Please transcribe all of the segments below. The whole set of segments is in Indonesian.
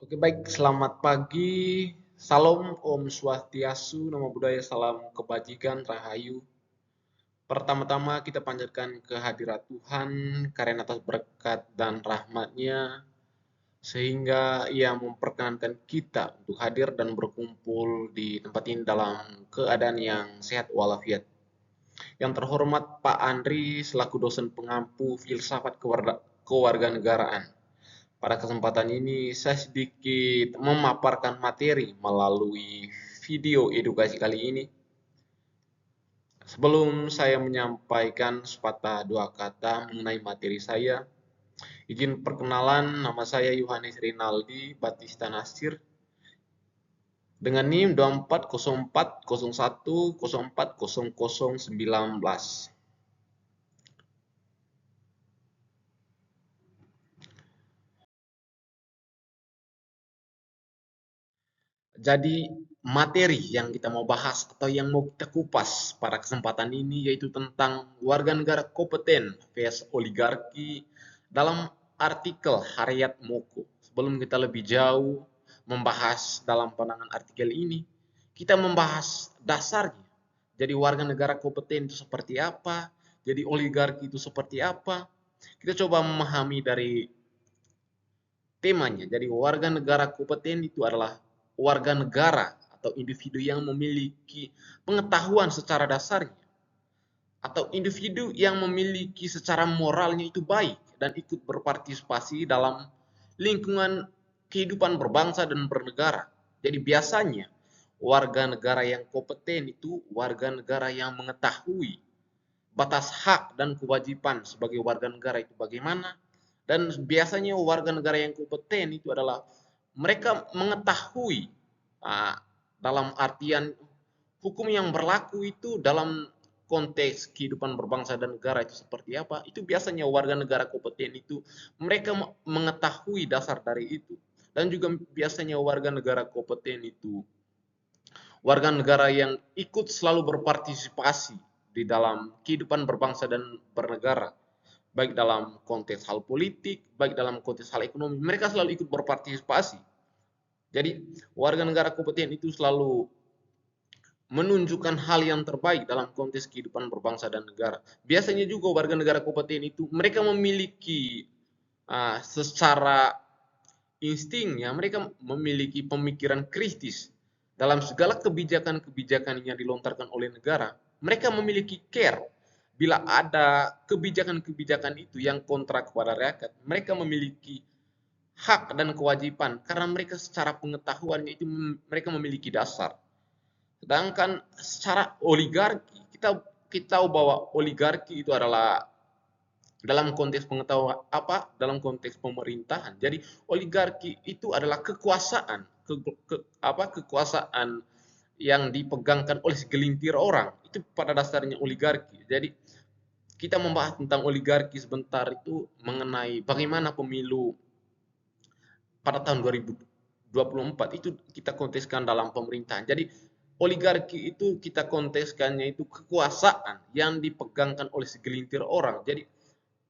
Oke, baik. Selamat pagi. Salam Om Swastiastu, Namo Buddhaya, salam kebajikan, Rahayu. Pertama-tama kita panjatkan kehadirat Tuhan karena atas berkat dan rahmat-Nya sehingga Ia memperkenankan kita untuk hadir dan berkumpul di tempat ini dalam keadaan yang sehat walafiat. Yang terhormat Pak Andri selaku dosen pengampu filsafat kewarganegaraan. Pada kesempatan ini saya sedikit memaparkan materi melalui video edukasi kali ini. Sebelum saya menyampaikan sepatah dua kata mengenai materi saya, izin perkenalan, nama saya Yohanes Rinaldi Batista Nasir dengan NIM 240401040019. Jadi materi yang kita mau bahas atau yang mau kita kupas pada kesempatan ini yaitu tentang warga negara kompeten vs oligarki dalam artikel Haryat Moko. Sebelum kita lebih jauh membahas dalam pandangan artikel ini, kita membahas dasarnya. Jadi warga negara kompeten itu seperti apa? Jadi oligarki itu seperti apa? Kita coba memahami dari temanya. Jadi warga negara kompeten itu adalah warga negara atau individu yang memiliki pengetahuan secara dasarnya atau individu yang memiliki secara moralnya itu baik dan ikut berpartisipasi dalam lingkungan kehidupan berbangsa dan bernegara. Jadi biasanya warga negara yang kompeten itu warga negara yang mengetahui batas hak dan kewajiban sebagai warga negara itu bagaimana, dan biasanya warga negara yang kompeten itu adalah mereka mengetahui dalam artian hukum yang berlaku itu dalam konteks kehidupan berbangsa dan negara itu seperti apa. Itu biasanya warga negara kompeten itu mereka mengetahui dasar dari itu. Dan juga biasanya warga negara kompeten itu warga negara yang ikut selalu berpartisipasi di dalam kehidupan berbangsa dan bernegara, baik dalam konteks hal politik, baik dalam konteks hal ekonomi, mereka selalu ikut berpartisipasi. Jadi warga negara kompeten itu selalu menunjukkan hal yang terbaik dalam konteks kehidupan berbangsa dan negara. Biasanya juga warga negara kompeten itu mereka memiliki secara instingnya mereka memiliki pemikiran kritis dalam segala kebijakan-kebijakan yang dilontarkan oleh negara. Mereka memiliki care bila ada kebijakan-kebijakan itu yang kontra kepada rakyat. Mereka memiliki hak dan kewajiban karena mereka secara pengetahuannya itu mereka memiliki dasar. Sedangkan secara oligarki kita tahu bahwa oligarki itu adalah dalam konteks pengetahuan apa dalam konteks pemerintahan. Jadi oligarki itu adalah kekuasaan kekuasaan yang dipegangkan oleh segelintir orang. Itu pada dasarnya oligarki. Jadi kita membahas tentang oligarki sebentar itu mengenai bagaimana pemilu pada tahun 2024 itu kita konteskan dalam pemerintahan. Jadi oligarki itu kita konteskannya itu kekuasaan yang dipegangkan oleh segelintir orang. Jadi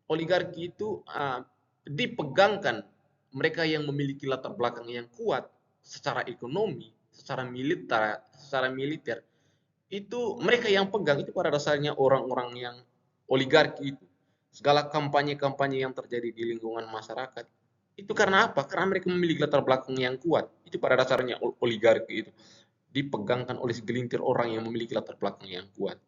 oligarki itu dipegangkan mereka yang memiliki latar belakang yang kuat secara ekonomi, secara militer itu mereka yang pegang itu pada dasarnya orang-orang yang oligarki itu. Segala kampanye-kampanye yang terjadi di lingkungan masyarakat itu karena apa? Karena mereka memiliki latar belakang yang kuat. Itu pada dasarnya oligarki itu dipegangkan oleh segelintir orang yang memiliki latar belakang yang kuat.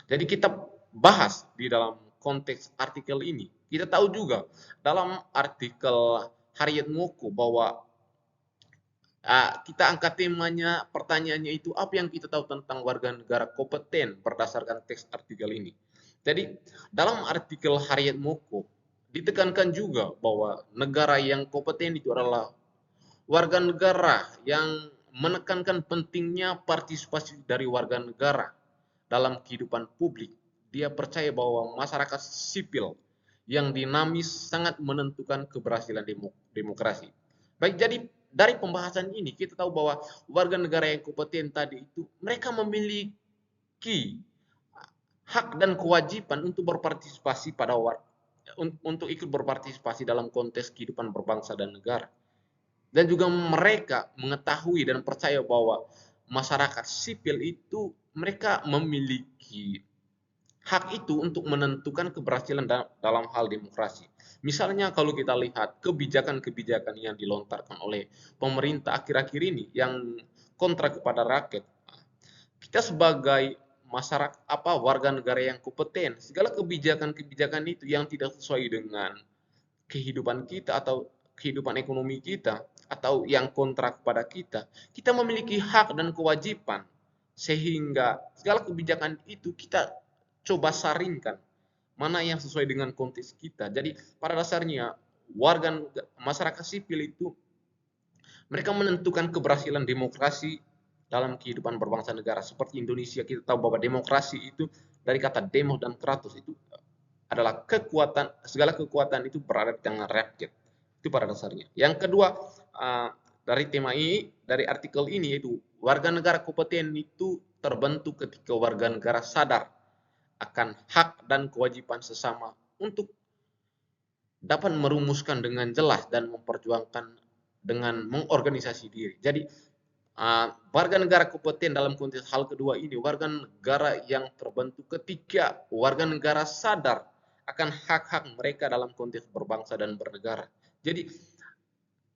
Jadi kita bahas di dalam konteks artikel ini. Kita tahu juga dalam artikel Haryat Moko bahwa kita angkat temanya, pertanyaannya itu apa yang kita tahu tentang warga negara kompeten berdasarkan teks artikel ini. Jadi dalam artikel Haryat Moko ditekankan juga bahwa negara yang kompeten itu adalah warga negara yang menekankan pentingnya partisipasi dari warga negara dalam kehidupan publik. Dia percaya bahwa masyarakat sipil yang dinamis sangat menentukan keberhasilan demokrasi. Baik, jadi dari pembahasan ini kita tahu bahwa warga negara yang kompeten tadi itu mereka memiliki hak dan kewajiban untuk berpartisipasi untuk ikut berpartisipasi dalam konteks kehidupan berbangsa dan negara. dan juga mereka mengetahui dan percaya bahwa masyarakat sipil itu mereka memiliki hak itu untuk menentukan keberhasilan dalam hal demokrasi. Misalnya kalau kita lihat kebijakan-kebijakan yang dilontarkan oleh pemerintah akhir-akhir ini yang kontra kepada rakyat, kita sebagai masyarakat warga negara yang kompeten, segala kebijakan-kebijakan itu yang tidak sesuai dengan kehidupan kita atau kehidupan ekonomi kita atau yang kontra kepada kita, kita memiliki hak dan kewajiban sehingga segala kebijakan itu kita coba saringkan mana yang sesuai dengan konteks kita. Jadi pada dasarnya warga masyarakat sipil itu mereka menentukan keberhasilan demokrasi dalam kehidupan berbangsa negara. Seperti Indonesia, kita tahu bahwa demokrasi itu dari kata demo dan kratos itu adalah kekuatan, segala kekuatan itu berada di tangan rakyat. Itu pada dasarnya. Yang kedua, dari tema ini, dari artikel ini, yaitu warga negara kompeten itu terbentuk ketika warga negara sadar akan hak dan kewajiban sesama untuk dapat merumuskan dengan jelas dan memperjuangkan dengan mengorganisasi diri. Jadi warga negara kompeten dalam konteks hal kedua ini, warga negara yang terbentuk ketika warga negara sadar akan hak-hak mereka dalam konteks berbangsa dan bernegara. Jadi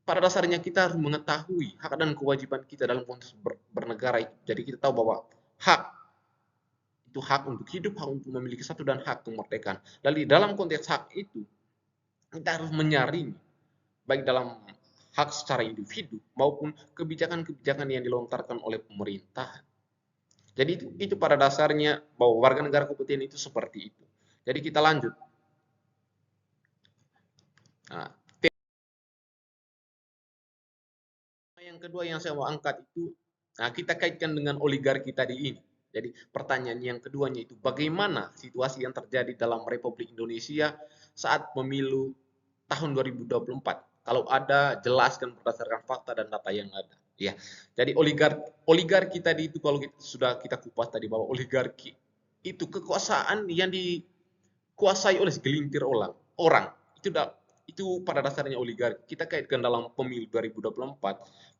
pada dasarnya kita harus mengetahui hak dan kewajiban kita dalam konteks bernegara. Jadi kita tahu bahwa hak itu hak untuk hidup, hak untuk memiliki satu dan hak kemerdekaan. Lalu dalam konteks hak itu kita harus menyaring baik dalam hak secara individu maupun kebijakan-kebijakan yang dilontarkan oleh pemerintah. Jadi itu pada dasarnya bahwa warga negara kompeten itu seperti itu. Jadi kita lanjut. Nah, tema yang kedua yang saya mau angkat itu, kita kaitkan dengan oligarki tadi ini. Jadi pertanyaan yang keduanya itu bagaimana situasi yang terjadi dalam Republik Indonesia saat pemilu tahun 2024. Kalau ada, jelaskan berdasarkan fakta dan data yang ada. Ya, jadi oligarki tadi itu kalau sudah kita kupas tadi bahwa oligarki itu kekuasaan yang dikuasai oleh segelintir orang. Itu pada dasarnya oligarki. Kita kaitkan dalam pemilu 2024,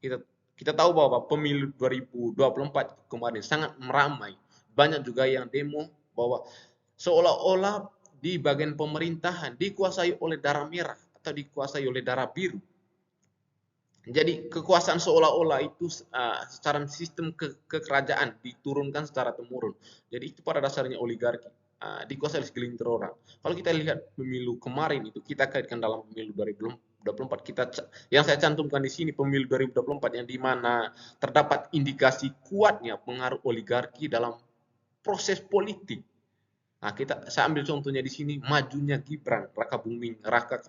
kita tahu bahwa pemilu 2024 kemarin sangat meramai. Banyak juga yang demo bahwa seolah-olah di bagian pemerintahan dikuasai oleh darah merah atau dikuasai oleh darah biru. Jadi kekuasaan seolah-olah itu secara sistem kekerajaan diturunkan secara temurun. Jadi itu pada dasarnya oligarki, dikuasai oleh segelintir orang. Kalau kita lihat pemilu kemarin itu, kita kaitkan dalam pemilu 2024, yang saya cantumkan di sini pemilu 2024 yang dimana terdapat indikasi kuatnya pengaruh oligarki dalam proses politik. Saya ambil contohnya di sini, majunya Gibran Raka Buming Raka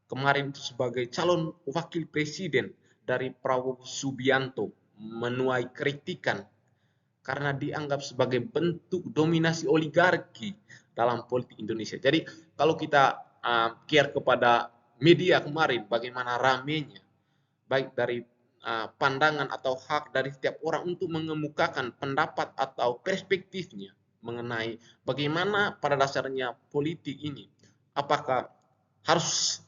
kemarin itu sebagai calon wakil presiden dari Prabowo Subianto menuai kritikan karena dianggap sebagai bentuk dominasi oligarki dalam politik Indonesia. Jadi kalau kita care kepada media kemarin, bagaimana ramenya, baik dari pandangan atau hak dari setiap orang untuk mengemukakan pendapat atau perspektifnya mengenai bagaimana pada dasarnya politik ini, apakah harus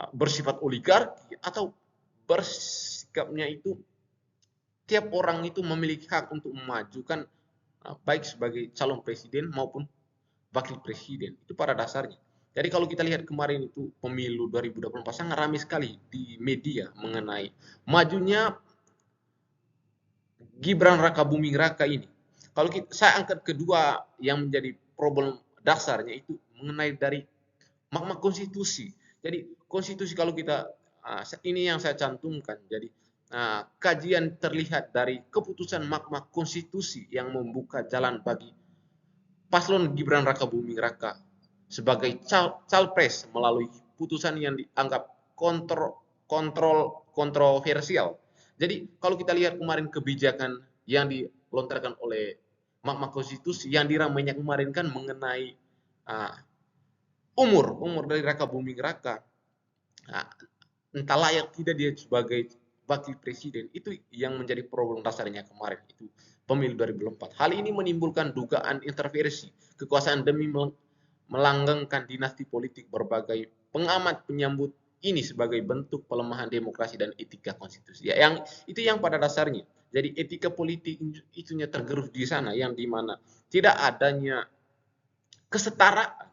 bersifat oligarki atau bersikapnya itu tiap orang itu memiliki hak untuk memajukan baik sebagai calon presiden maupun wakil presiden. Itu pada dasarnya. Jadi kalau kita lihat kemarin itu pemilu 2024 sangat ramai sekali di media mengenai majunya Gibran Raka Buming Raka ini. Kalau saya angkat kedua yang menjadi problem dasarnya itu mengenai dari Mahkamah Konstitusi. Jadi konstitusi kalau kita ini yang saya cantumkan. Jadi kajian terlihat dari keputusan Mahkamah Konstitusi yang membuka jalan bagi paslon Gibran Raka Buming Raka sebagai calpres melalui putusan yang dianggap kontroversial. Jadi kalau kita lihat kemarin kebijakan yang dilontarkan oleh Mahkamah Konstitusi yang diramainya kemarin kan mengenai umur dari Raka Buming Raka, entah layak tidak dia sebagai wakil presiden, itu yang menjadi problem dasarnya kemarin itu pemilu 2024. Hal ini menimbulkan dugaan intervensi kekuasaan demi melanggengkan dinasti politik. Berbagai pengamat menyambut ini sebagai bentuk pelemahan demokrasi dan etika konstitusi. Ya, yang pada dasarnya. Jadi etika politik itunya tergerus di sana, yang dimana tidak adanya kesetaraan.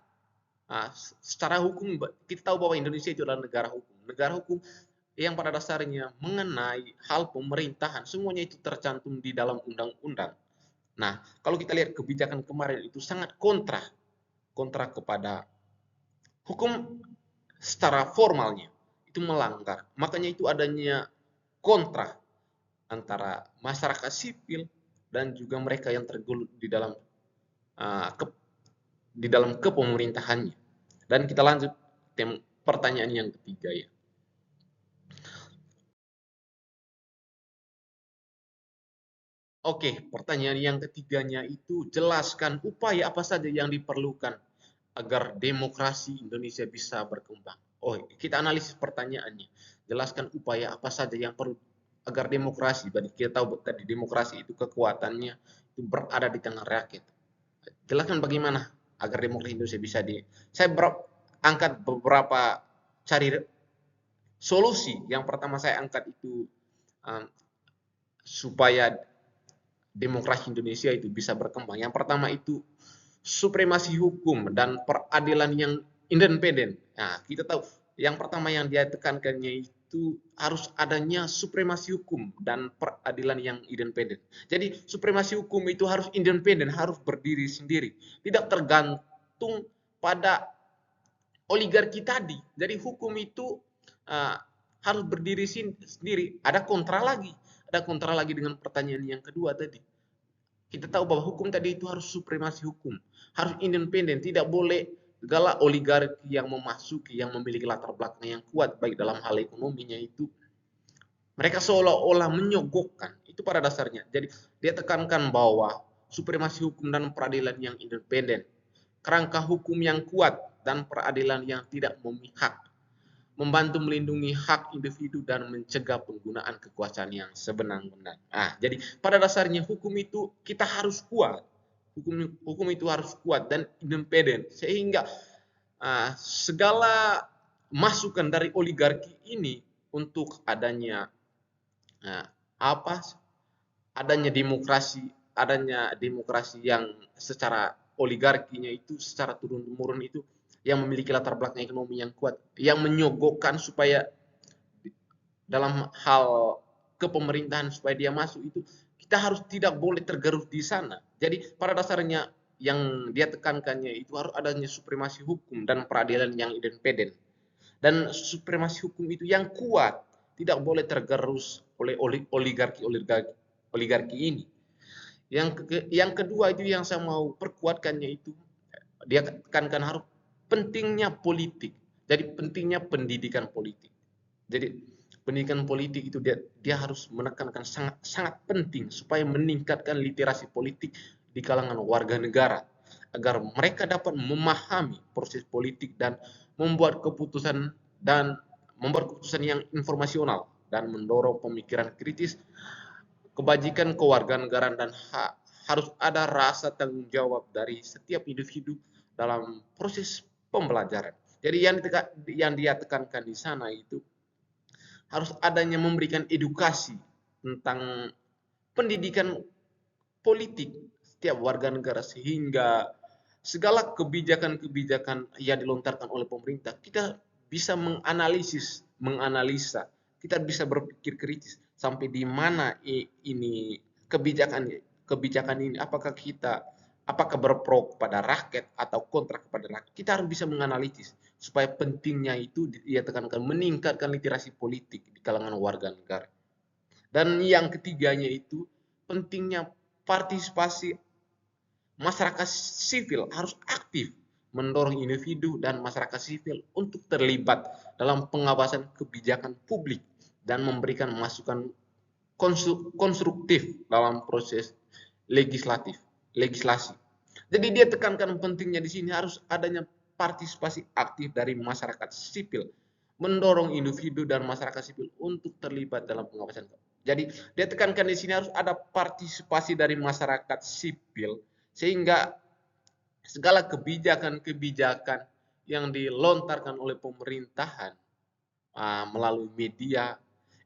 Nah, secara hukum kita tahu bahwa Indonesia itu adalah negara hukum. Negara hukum yang pada dasarnya mengenai hal pemerintahan semuanya itu tercantum di dalam undang-undang. Nah, kalau kita lihat kebijakan kemarin itu sangat kontra kepada hukum secara formalnya, itu melanggar. Makanya itu adanya kontra antara masyarakat sipil dan juga mereka yang tergelut uh, ke, di dalam kepemerintahannya. Dan kita lanjut pertanyaan yang ketiga ya. Oke, pertanyaan yang ketiganya itu jelaskan upaya apa saja yang diperlukan agar demokrasi Indonesia bisa berkembang. Oh, kita analisis pertanyaannya. Jelaskan upaya apa saja yang perlu agar demokrasi, berarti kita tahu tadi demokrasi itu kekuatannya itu berada di tengah rakyat. Jelaskan bagaimana agar demokrasi Indonesia bisa saya angkat beberapa cari solusi. Yang pertama saya angkat itu supaya demokrasi Indonesia itu bisa berkembang. Yang pertama itu supremasi hukum dan peradilan yang independen. Nah, kita tahu yang pertama yang dia tekankannya itu harus adanya supremasi hukum dan peradilan yang independen. Jadi supremasi hukum itu harus independen, harus berdiri sendiri, tidak tergantung pada oligarki tadi. Jadi hukum itu harus berdiri sendiri. Ada kontra lagi dengan pertanyaan yang kedua tadi. Kita tahu bahwa hukum tadi itu harus supremasi hukum, harus independen, tidak boleh segala oligarki yang memasuki, yang memiliki latar belakang yang kuat baik dalam hal ekonominya itu mereka seolah-olah menyogokkan itu pada dasarnya. Jadi dia tekankan bahwa supremasi hukum dan peradilan yang independen, kerangka hukum yang kuat dan peradilan yang tidak memihak, membantu melindungi hak individu dan mencegah penggunaan kekuasaan yang sebenar-benar. Nah, jadi pada dasarnya hukum itu kita harus kuat. Hukum itu harus kuat dan independen sehingga segala masukan dari oligarki ini untuk adanya apa adanya demokrasi yang secara oligarkinya itu secara turun temurun itu yang memiliki latar belakang ekonomi yang kuat, yang menyogokkan supaya dalam hal kepemerintahan supaya dia masuk itu kita harus tidak boleh tergerus di sana. Jadi pada dasarnya yang dia tekankannya itu harus adanya supremasi hukum dan peradilan yang independen. Dan supremasi hukum itu yang kuat, tidak boleh tergerus oleh oligarki ini. Yang kedua itu yang saya mau perkuatkannya itu dia tekankan harus pentingnya politik. Jadi pentingnya pendidikan politik. Jadi pendidikan politik itu dia harus menekankan sangat sangat penting supaya meningkatkan literasi politik di kalangan warga negara agar mereka dapat memahami proses politik dan membuat keputusan yang informasional dan mendorong pemikiran kritis, kebajikan kewarganegaraan dan harus ada rasa tanggung jawab dari setiap individu dalam proses pembelajaran. Jadi yang dia tekankan di sana itu harus adanya memberikan edukasi tentang pendidikan politik setiap warga negara sehingga segala kebijakan-kebijakan yang dilontarkan oleh pemerintah kita bisa menganalisa, kita bisa berpikir kritis sampai di mana ini kebijakan ini apakah berpro kepada rakyat atau kontra kepada rakyat. Kita harus bisa menganalisis supaya pentingnya itu dia tekankan meningkatkan literasi politik di kalangan warga negara. Dan yang ketiganya itu pentingnya partisipasi masyarakat sipil harus aktif mendorong individu dan masyarakat sipil untuk terlibat dalam pengawasan kebijakan publik dan memberikan masukan konstruktif dalam proses legislasi. Jadi dia tekankan pentingnya di sini harus adanya partisipasi aktif dari masyarakat sipil, mendorong individu dan masyarakat sipil untuk terlibat dalam pengawasan. Jadi dia tekankan di sini harus ada partisipasi dari masyarakat sipil sehingga segala kebijakan-kebijakan yang dilontarkan oleh pemerintahan melalui media,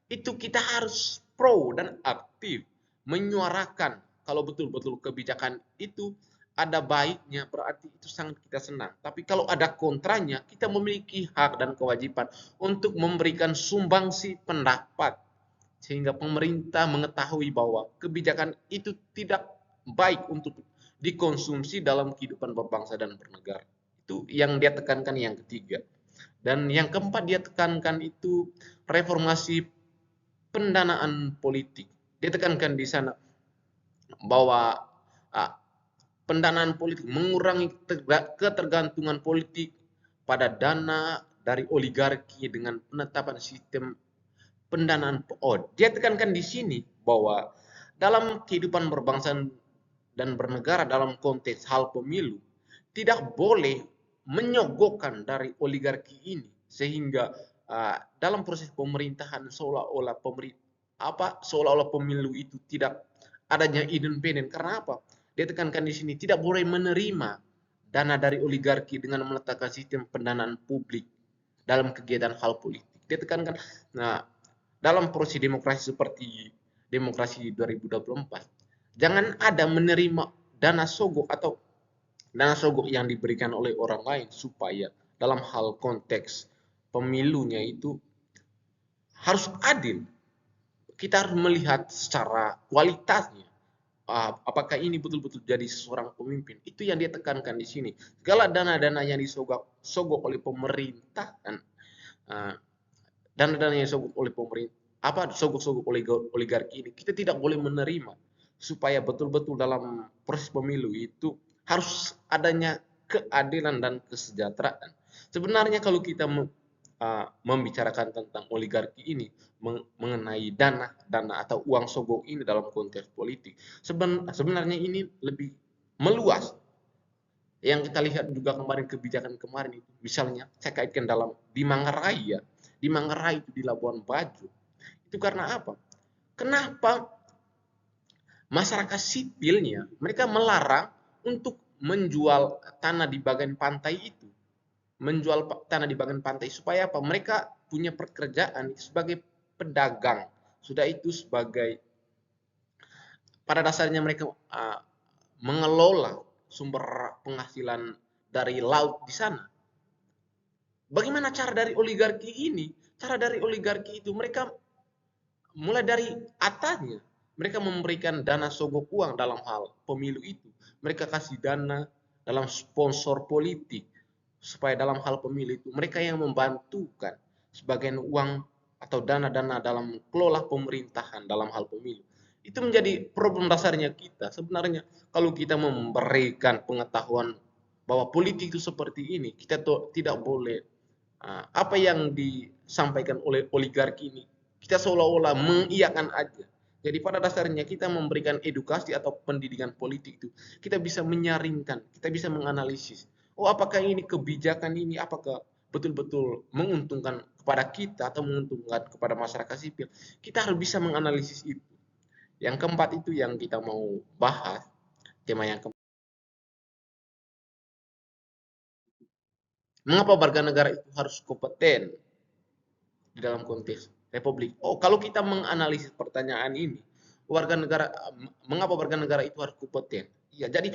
itu kita harus pro dan aktif menyuarakan kalau betul-betul kebijakan itu ada baiknya, berarti itu sangat kita senang. Tapi kalau ada kontranya, kita memiliki hak dan kewajiban untuk memberikan sumbangsi pendapat sehingga pemerintah mengetahui bahwa kebijakan itu tidak baik untuk dikonsumsi dalam kehidupan berbangsa dan bernegara. Itu yang dia tekankan yang ketiga. Dan yang keempat dia tekankan itu reformasi pendanaan politik. Dia tekankan di sana bahwa pendanaan politik mengurangi ketergantungan politik pada dana dari oligarki dengan penetapan sistem pendanaan. Dia tekankan di sini bahwa dalam kehidupan berbangsa dan bernegara dalam konteks hal pemilu tidak boleh menyogokkan dari oligarki ini sehingga dalam proses pemerintahan seolah-olah pemilu itu tidak adanya independen. Karena apa? Dia tekankan di sini tidak boleh menerima dana dari oligarki dengan meletakkan sistem pendanaan publik dalam kegiatan hal politik. Dia tekankan, nah, dalam proses demokrasi seperti demokrasi 2024, jangan ada menerima dana sogok atau dana sogok yang diberikan oleh orang lain supaya dalam hal konteks pemilunya itu harus adil. Kita harus melihat secara kualitasnya. Apakah ini betul-betul jadi seorang pemimpin? Itu yang dia tekankan di sini. Segala dana-dana yang disogok oleh pemerintah dan dana-dana yang disogok oleh pemerintah, sogok-sogok oligarki ini, kita tidak boleh menerima supaya betul-betul dalam proses pemilu itu harus adanya keadilan dan kesejahteraan. Sebenarnya kalau kita membicarakan tentang oligarki ini mengenai dana atau uang sogok ini dalam konteks politik, sebenarnya ini lebih meluas. Yang kita lihat juga kemarin kebijakan kemarin itu, misalnya saya kaitkan dalam di Manggarai ya, di Manggarai itu di Labuan Bajo, itu karena apa? Kenapa masyarakat sipilnya mereka melarang untuk menjual tanah di bagian pantai itu, menjual tanah di bagian pantai supaya apa? Mereka punya pekerjaan sebagai pedagang, sudah itu sebagai pada dasarnya mereka mengelola sumber penghasilan dari laut di sana. Bagaimana cara dari oligarki ini? Cara dari oligarki itu mereka mulai dari atasnya, mereka memberikan dana sogok uang dalam hal pemilu itu. Mereka kasih dana dalam sponsor politik supaya dalam hal pemilu itu mereka yang membantukan sebagian uang atau dana-dana dalam kelola pemerintahan dalam hal pemilu. Itu menjadi problem dasarnya kita. Sebenarnya kalau kita memberikan pengetahuan bahwa politik itu seperti ini, kita tidak boleh apa yang disampaikan oleh oligarki ini, kita seolah-olah mengiyakan aja. Jadi pada dasarnya kita memberikan edukasi atau pendidikan politik itu, kita bisa menyaringkan, kita bisa menganalisis. Oh, apakah ini kebijakan ini, apakah betul-betul menguntungkan kepada kita atau menguntungkan kepada masyarakat sipil. Kita harus bisa menganalisis itu. Yang keempat itu yang kita mau bahas, tema yang keempat. Mengapa warga negara itu harus kompeten di dalam konteks republik? Oh, kalau kita menganalisis pertanyaan ini, mengapa warga negara itu harus kompeten? Ya, jadi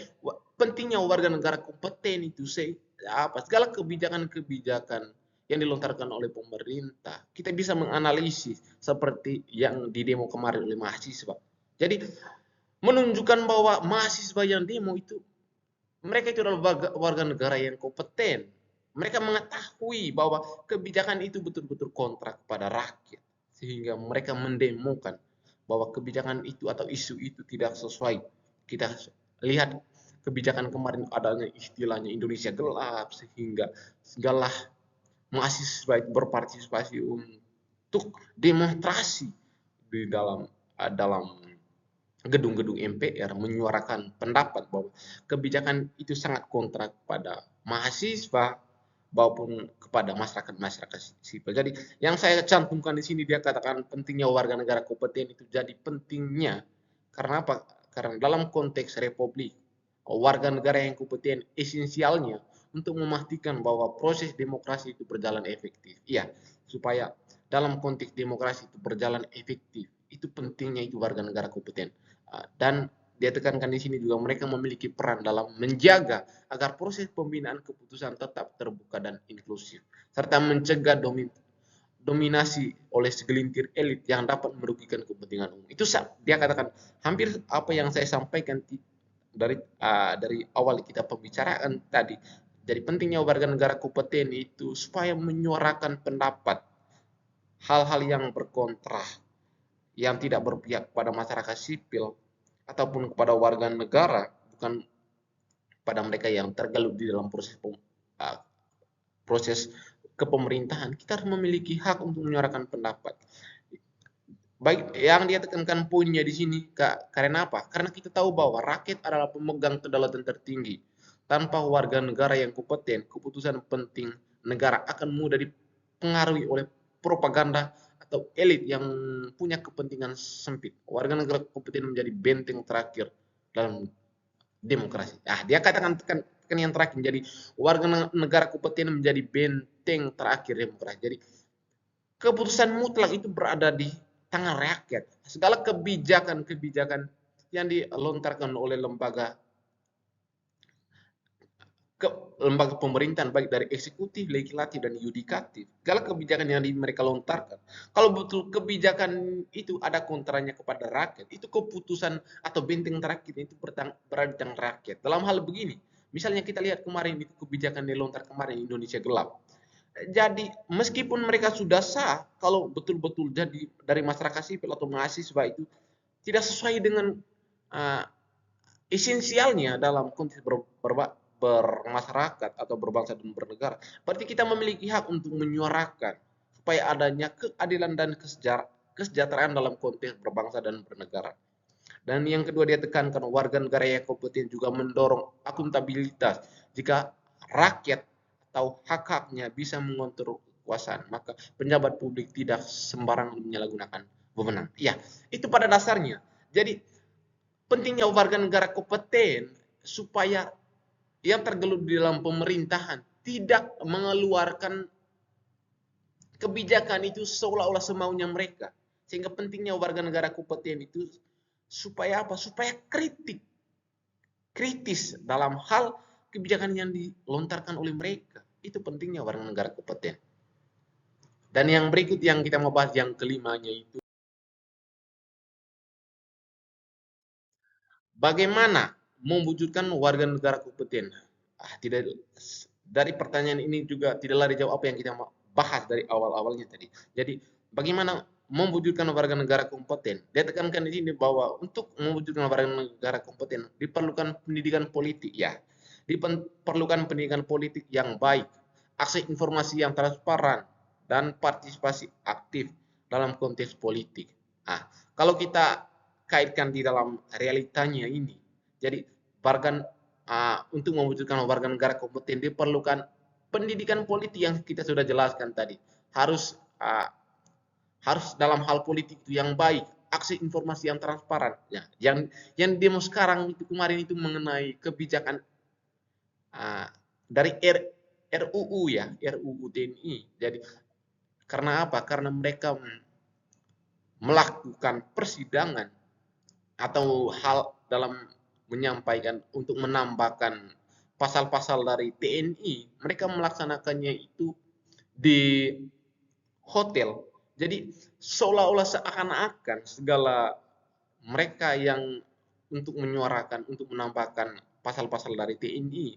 pentingnya warga negara kompeten itu segala kebijakan-kebijakan yang dilontarkan oleh pemerintah, kita bisa menganalisis seperti yang di demo kemarin oleh mahasiswa. Jadi menunjukkan bahwa mahasiswa yang demo itu mereka itu adalah warga negara yang kompeten. Mereka mengetahui bahwa kebijakan itu betul-betul kontra kepada rakyat. Sehingga mereka mendemokan bahwa kebijakan itu atau isu itu tidak sesuai. Kita lihat kebijakan kemarin adanya istilahnya Indonesia gelap, sehingga segala mahasiswa berpartisipasi untuk demonstrasi di dalam gedung-gedung MPR menyuarakan pendapat bahwa kebijakan itu sangat kontra kepada mahasiswa maupun kepada masyarakat sipil. Jadi yang saya cantumkan di sini dia katakan pentingnya warga negara kompeten itu jadi pentingnya karena apa? Karena dalam konteks republik warga negara yang kompeten esensialnya untuk memastikan bahwa proses demokrasi itu berjalan efektif. Iya, supaya dalam konteks demokrasi itu berjalan efektif, itu pentingnya itu warga negara kompeten. Dan dia tekankan di sini juga mereka memiliki peran dalam menjaga agar proses pembinaan keputusan tetap terbuka dan inklusif, serta mencegah dominasi oleh segelintir elit yang dapat merugikan kepentingan umum. Itu dia katakan hampir apa yang saya sampaikan dari awal kita pembicaraan tadi. Jadi pentingnya warga negara kompeten itu supaya menyuarakan pendapat hal-hal yang berkontra, yang tidak berpihak pada masyarakat sipil ataupun kepada warga negara, bukan pada mereka yang tergelut di dalam proses kepemerintahan. Kita harus memiliki hak untuk menyuarakan pendapat. Baik, yang dia tekankan poinnya di sini, karena apa? Karena kita tahu bahwa rakyat adalah pemegang kedaulatan tertinggi. Tanpa warga negara yang kompeten, keputusan penting negara akan mudah dipengaruhi oleh propaganda atau elit yang punya kepentingan sempit. Warga negara kompeten menjadi benteng terakhir dalam demokrasi. Dia katakan kan yang terakhir, jadi warga negara kompeten menjadi benteng terakhir demokrasi. Jadi keputusan mutlak itu berada di tangan rakyat. Segala kebijakan-kebijakan yang dilontarkan oleh lembaga pemerintahan, baik dari eksekutif, legislatif, dan yudikatif, segala kebijakan yang mereka lontarkan, kalau betul kebijakan itu ada kontranya kepada rakyat, itu keputusan atau benteng terakhir itu berada di tangan rakyat. Dalam hal begini, misalnya kita lihat kemarin itu kebijakan dilontar kemarin, Indonesia Gelap. Jadi meskipun mereka sudah sah, kalau betul-betul jadi dari masyarakat sipil atau mahasiswa itu tidak sesuai dengan esensialnya dalam konteks bermasyarakat atau berbangsa dan bernegara, berarti kita memiliki hak untuk menyuarakan supaya adanya keadilan dan kesejahteraan dalam konteks berbangsa dan bernegara. Dan yang kedua, dia tekankan warga negara yang kompeten juga mendorong akuntabilitas. Jika rakyat atau hak-haknya bisa mengontrol kekuasaan, maka pejabat publik tidak sembarangan menyalahgunakan wewenang. Ya, itu pada dasarnya. Jadi pentingnya warga negara kompeten supaya yang tergelut di dalam pemerintahan tidak mengeluarkan kebijakan itu seolah-olah semaunya mereka. Sehingga pentingnya warga negara kompeten itu supaya apa? Supaya kritis dalam hal kebijakan yang dilontarkan oleh mereka. Itu pentingnya warga negara kompeten. Dan yang berikut yang kita mau bahas, yang kelimanya itu, bagaimana mewujudkan warga negara kompeten? Tidak, dari pertanyaan ini juga tidaklah dijawab apa yang kita bahas dari awal-awalnya tadi. Jadi bagaimana mewujudkan warga negara kompeten? Dia tekankan di sini bahwa untuk mewujudkan warga negara kompeten diperlukan pendidikan politik, ya. Diperlukan pendidikan politik yang baik, akses informasi yang transparan, dan partisipasi aktif dalam konteks politik. Kalau kita kaitkan di dalam realitanya ini, jadi untuk mewujudkan warga negara kompeten diperlukan pendidikan politik yang kita sudah jelaskan tadi. Harus dalam hal politik itu yang baik, akses informasi yang transparan. Ya, yang demo sekarang itu kemarin itu mengenai kebijakan dari RUU, ya, RUU TNI. Jadi karena apa? Karena mereka melakukan persidangan atau hal dalam menyampaikan untuk menambahkan pasal-pasal dari TNI, mereka melaksanakannya itu di hotel. Jadi seolah-olah seakan-akan segala mereka yang untuk menyuarakan, untuk menambahkan pasal-pasal dari TNI,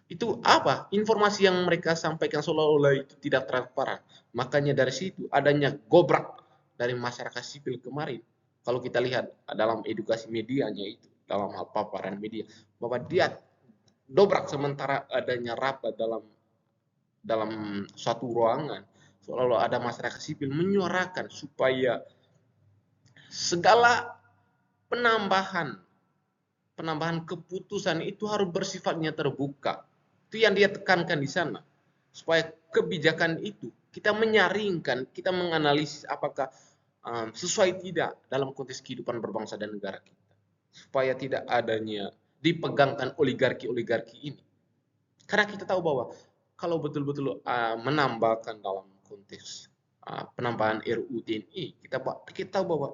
itu apa? Informasi yang mereka sampaikan seolah-olah itu tidak transparan. Makanya dari situ adanya gobrak dari masyarakat sipil kemarin. Kalau kita lihat dalam edukasi medianya itu, dalam hal paparan media, bahwa dia dobrak sementara adanya rapat dalam suatu ruangan, seolah-olah ada masyarakat sipil menyuarakan supaya segala penambahan keputusan itu harus bersifatnya terbuka. Itu yang dia tekankan di sana. Supaya kebijakan itu kita menyaringkan, kita menganalisis apakah sesuai tidak dalam konteks kehidupan berbangsa dan negara kita. Supaya tidak adanya dipegangkan oligarki-oligarki ini. Karena kita tahu bahwa kalau betul-betul menambahkan dalam konteks penambahan RUU TNI, kita tahu bahwa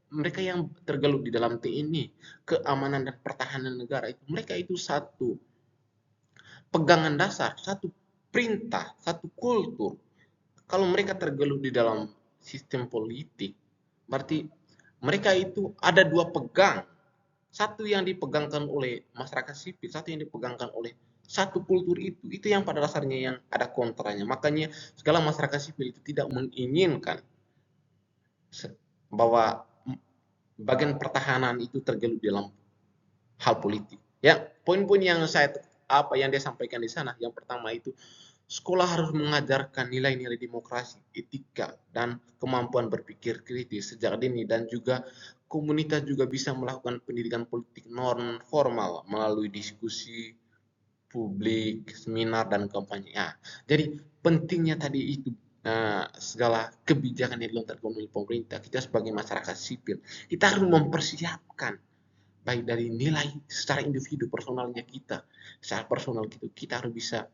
mereka yang tergelut di dalam TNI, keamanan dan pertahanan negara itu, mereka itu satu pegangan dasar, satu perintah, satu kultur. Kalau mereka tergelut di dalam sistem politik, berarti mereka itu ada dua pegang. Satu yang dipegangkan oleh masyarakat sipil, satu yang dipegangkan oleh satu kultur itu yang pada dasarnya yang ada kontranya. Makanya segala masyarakat sipil itu tidak menginginkan bahwa bagian pertahanan itu tergelut dalam hal politik. Ya, poin-poin yang yang dia sampaikan di sana, yang pertama itu sekolah harus mengajarkan nilai-nilai demokrasi, etika, dan kemampuan berpikir kritis sejak dini, dan juga komunitas juga bisa melakukan pendidikan politik non formal melalui diskusi publik, seminar, dan kampanye. Ya, jadi pentingnya tadi itu segala kebijakan yang dilontarkan oleh pemerintah, kita sebagai masyarakat sipil, kita harus mempersiapkan baik dari nilai secara individu personalnya kita, secara personal gitu, kita harus bisa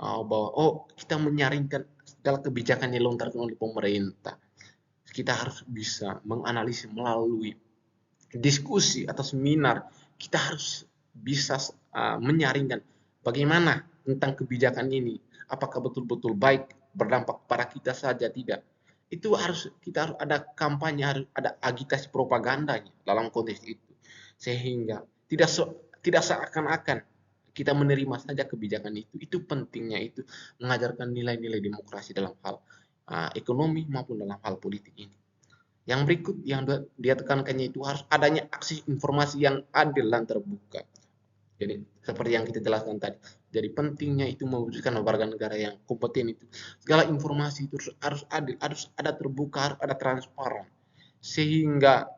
bahwa kita menyaringkan segala kebijakan yang dilontarkan oleh pemerintah. Kita harus bisa menganalisis melalui diskusi atau seminar. Kita harus bisa menyaringkan bagaimana tentang kebijakan ini, apakah betul-betul baik, berdampak pada kita saja tidak. Itu kita harus ada kampanye, harus ada agitasi propagandanya dalam konteks itu, sehingga tidak seakan-akan kita menerima saja kebijakan itu. Itu pentingnya itu mengajarkan nilai-nilai demokrasi dalam hal ekonomi maupun dalam hal politik ini. Yang berikut yang dia tekankannya itu harus adanya akses informasi yang adil dan terbuka. Jadi seperti yang kita jelaskan tadi. Jadi pentingnya itu mewujudkan warga negara yang kompeten itu. Segala informasi itu harus adil, harus ada terbuka, harus ada transparan. Sehingga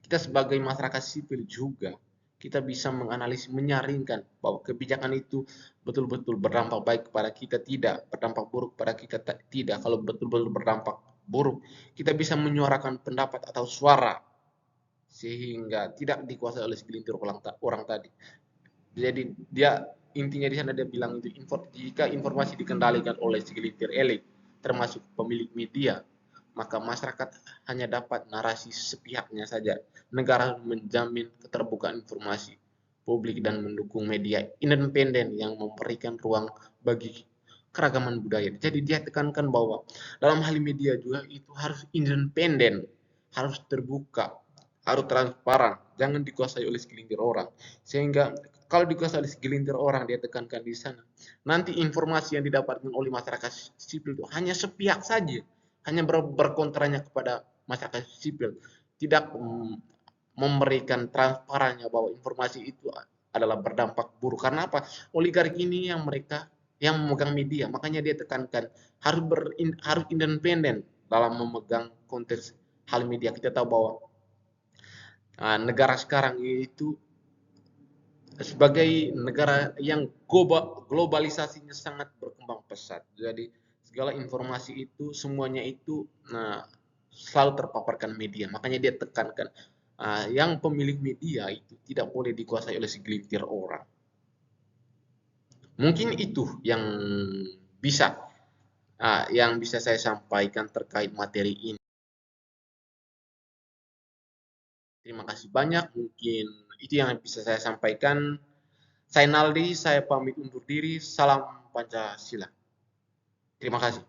kita sebagai masyarakat sipil juga kita bisa menganalisis, menyaringkan bahwa kebijakan itu betul-betul berdampak baik kepada kita, tidak berdampak buruk pada kita, tidak. Kalau betul-betul berdampak buruk, kita bisa menyuarakan pendapat atau suara sehingga tidak dikuasai oleh segelintir orang tadi. Jadi dia intinya di sana dia bilang itu, jika informasi dikendalikan oleh segelintir elit termasuk pemilik media, maka masyarakat hanya dapat narasi sepihaknya saja. Negara menjamin keterbukaan informasi publik dan mendukung media independen yang memberikan ruang bagi keragaman budaya. Jadi dia tekankan bahwa dalam hal media juga itu harus independen, harus terbuka, harus transparan, jangan dikuasai oleh segelintir orang. Sehingga kalau dikuasai oleh segelintir orang, dia tekankan di sana, nanti informasi yang didapatkan oleh masyarakat sipil itu hanya sepihak saja, hanya berkontranya kepada masyarakat sipil, tidak memberikan transparannya bahwa informasi itu adalah berdampak buruk. Karena apa? Oligarki ini yang memegang media, makanya dia tekankan harus independen dalam memegang konteks hal media. Kita tahu bahwa negara sekarang itu sebagai negara yang globalisasinya sangat berkembang pesat. Jadi segala informasi itu semuanya itu selalu terpaparkan media. Makanya dia tekankan yang pemilik media itu tidak boleh dikuasai oleh segelintir orang. Mungkin itu bisa yang bisa saya sampaikan terkait materi ini. Terima kasih banyak. Mungkin itu yang bisa saya sampaikan. Saya Naldi, saya pamit undur diri. Salam Pancasila. Terima kasih.